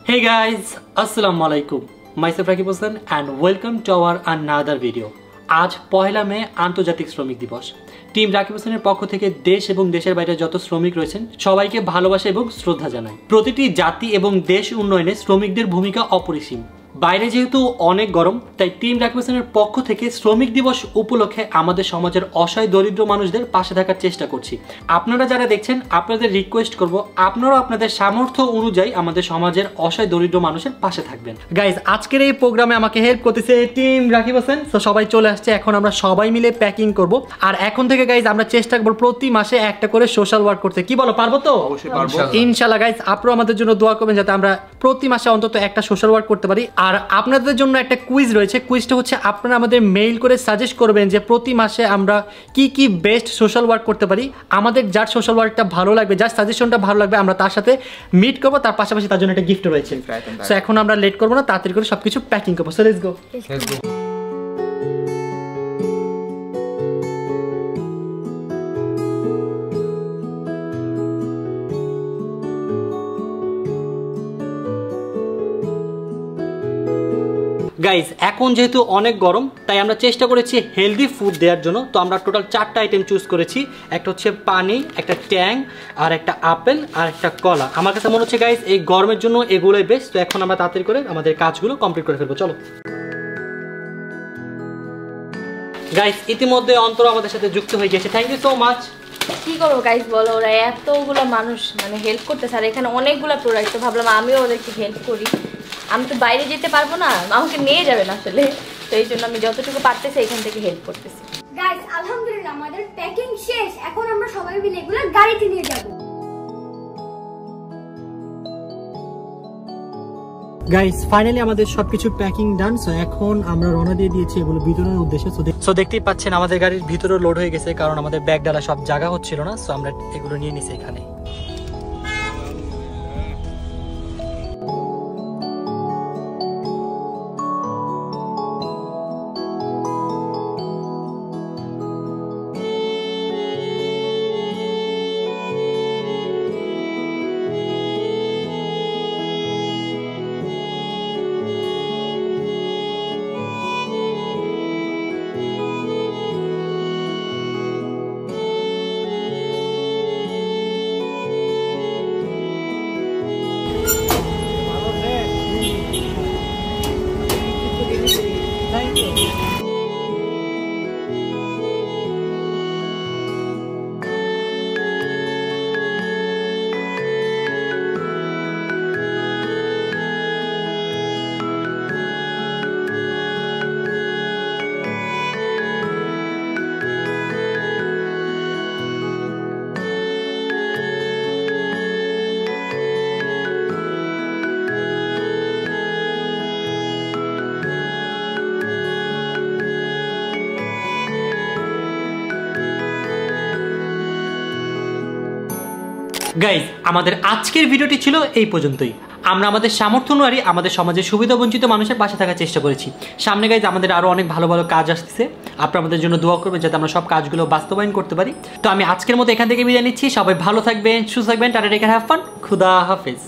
Hey guys, Assalamualaikum. Myself Rakib Hossain and welcome to our another video. আজ পহেলা মে আন্তর্জাতিক শ্রমিক দিবস। টিম রাকিব হোসেনের পক্ষ থেকে দেশ এবং দেশের বাইরে যত শ্রমিক রয়েছেন সবাইকে ভালোবাসা এবং শ্রদ্ধা জানাই। প্রতিটি জাতি এবং দেশ উন্নয়নে শ্রমিকদের ভূমিকা অপরিসীম। বাইরে যেহেতু অনেক গরম, তাই টিম রাকিব হোসেনের পক্ষ থেকে শ্রমিক দিবস উপলক্ষে আমাদের সমাজের অসহায় দরিদ্র মানুষদের পাশে থাকার চেষ্টা করছি। আপনারা যারা দেখছেন, আপনাদের রিকোয়েস্ট করব আপনারাও আপনাদের সামর্থ্য অনুযায়ী আমাদের সমাজের অসহায় দরিদ্র মানুষের পাশে থাকবেন। গাইজ, আজকের এই প্রোগ্রামে আমাকে হেল্প করতেছে টিম রাকিব হোসেন। তো সবাই চলে আসছে, এখন আমরা সবাই মিলে প্যাকিং করব। আর এখন থেকে গাইজ আমরা চেষ্টা করব প্রতি মাসে একটা করে সোশ্যাল ওয়ার্ক করতে। কি বলো, পারবো তো? অবশ্যই পারবো ইনশাআল্লাহ। গাইজ, আপনারা আমাদের জন্য দোয়া করবেন যাতে আমরা প্রতি মাসে অন্তত একটা সোশ্যাল ওয়ার্ক করতে পারি। আর আপনাদের জন্য একটা কুইজ রয়েছে। কুইজটা হচ্ছে আপনারা আমাদের মেইল করে সাজেস্ট করবেন যে প্রতি মাসে আমরা কি কি বেস্ট সোশ্যাল ওয়ার্ক করতে পারি। আমাদের যার সোশ্যাল ওয়ার্কটা ভালো লাগবে, যার সাজেশনটা ভালো লাগবে, আমরা তার সাথে মিট করবো। তার পাশাপাশি তার জন্য একটা গিফট রয়েছে। সো এখন আমরা লেট করবো না, তাড়াতাড়ি করে সবকিছু প্যাকিং করবো। So let's go. গাইজ, এখন যেহেতু অনেক গরম, তাই আমরা চেষ্টা করেছি হেলদি ফুড দেওয়ার জন্য। তো আমরা টোটাল 4টা আইটেম চুজ করেছি। একটা হচ্ছে পানি, একটা ট্যাং, আর একটা আপেল, আর একটা কলা। আমার কাছে মনে হচ্ছে গাইজ এই গরমের জন্য এগুলোই বেস্ট। তো এখন আমরা তাড়াতাড়ি করে আমাদের কাজগুলো কমপ্লিট করে ফেলবো। চলো গাইজ, ইতিমধ্যে অন্তর আমাদের সাথে যুক্ত হয়ে গেছে। Thank you so much. কি করবো গাইজ বলো, ওরা এতগুলো মানুষ হেল্প করতেছে, আর এখানে অনেকগুলো প্রোডাক্ট। তো ভাবলাম আমিও ওদেরকে হেল্প করি। আমি তো বাইরে যেতে পারবো না, আমাকে নিয়ে যাবেন আসলে। তো এই জন্য আমি যতটুকু পারতেছি এখান থেকে হেল্প করতেছি। গাইস, আলহামদুলিল্লাহ আমাদের প্যাকিং শেষ। এখন আমরা সবাই মিলে এগুলো গাড়িতে নিয়ে যাব। গাইস, ফাইনালি আমাদের সবকিছু প্যাকিং ডান। সো এখন আমরা রওনা দিয়ে দিয়েছি এগুলো বিতরণের উদ্দেশ্যে। সো দেখতেই পাচ্ছেন আমাদের গাড়ির ভিতরে লোড হয়ে গেছে, কারণ আমাদের ব্যাগ ডালা সব জায়গা হচ্ছিল না। সো আমরা এগুলো নিয়ে নিছি এখানে। গাইজ, আমাদের আজকের ভিডিওটি ছিল এই পর্যন্তই। আমরা আমাদের সামর্থ্য অনুযায়ী আমাদের সমাজের সুবিধা বঞ্চিত মানুষের পাশে থাকার চেষ্টা করেছি। সামনে গাইজ আমাদের আরও অনেক ভালো ভালো কাজ আসতেছে। আপনারা আমাদের জন্য দোয়া করবেন যাতে আমরা সব কাজগুলো বাস্তবায়ন করতে পারি। তো আমি আজকের মতো এখান থেকে বিদায় নিচ্ছি। সবাই ভালো থাকবেন, সুস্থ থাকবেন। Tata, take care, have fun. খুদা হাফেজ।